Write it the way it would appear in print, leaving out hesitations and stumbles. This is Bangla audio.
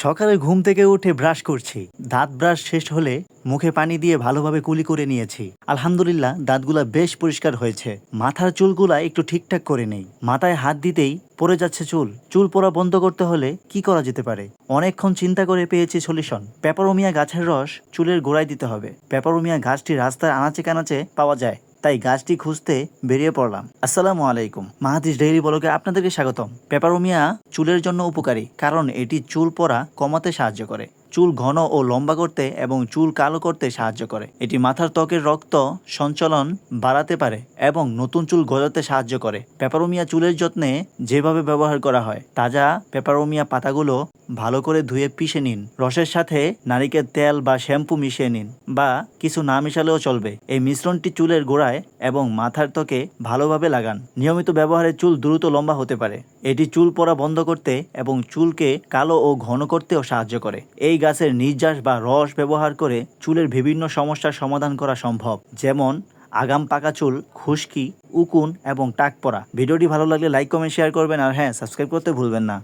সকালে ঘুম থেকে উঠে ব্রাশ করছি। দাঁত ব্রাশ শেষ হলে মুখে পানি দিয়ে ভালোভাবে কুলি করে নিয়েছি। আলহামদুলিল্লাহ দাঁতগুলা বেশ পরিষ্কার হয়েছে। মাথার চুলগুলা একটু ঠিকঠাক করে নেই। মাথায় হাত দিতেই পড়ে যাচ্ছে চুল। চুল পড়া বন্ধ করতে হলে কি করা যেতে পারে? অনেকক্ষণ চিন্তা করে পেয়েছি সলিউশন। পেপারোমিয়া গাছের রস চুলের গোড়ায় দিতে হবে। পেপারোমিয়া গাছটি রাস্তার আনাচে কানাচে পাওয়া যায়, তাই গাছটি খুঁজতে বেরিয়ে পড়লাম। আসসালামু আলাইকুম, মাহাদিস ডেইলি ব্লগে আপনাদেরকে স্বাগতম। পেপারোমিয়া চুলের জন্য উপকারী কারণ এটি চুল পড়া কমাতে সাহায্য করে, চুল ঘন ও লম্বা করতে এবং চুল কালো করতে সাহায্য করে। এটি মাথার ত্বকের রক্ত সঞ্চালন বাড়াতে পারে এবং নতুন চুল গজাতে সাহায্য করে। পেপারোমিয়া চুলের যত্নে যেভাবে ব্যবহার করা হয়, তাজা পেপারোমিয়া পাতাগুলো ভালো করে ধুয়ে পিষে নিন। রসের সাথে নারিকেল তেল বা শ্যাম্পু মিশিয়ে নিন, বা কিছু না মিশালেও চলবে। এই মিশ্রণটি চুলের গোড়ায় এবং মাথার ত্বকে ভালোভাবে লাগান। নিয়মিত ব্যবহারে চুল দ্রুত লম্বা হতে পারে। এটি চুল পড়া বন্ধ করতে এবং চুলকে কালো ও ঘন করতেও সাহায্য করে। এই গাছের নির্যাস বা রস ব্যবহার করে চুলের বিভিন্ন সমস্যার সমাধান করা সম্ভব, যেমন আগাম পাকা চুল, খুশকি, উকুন এবং টাক পড়া। ভিডিওটি ভালো লাগলে লাইক, কমেন্ট, শেয়ার করবেন, আর হ্যাঁ, সাবস্ক্রাইব করতে ভুলবেন না।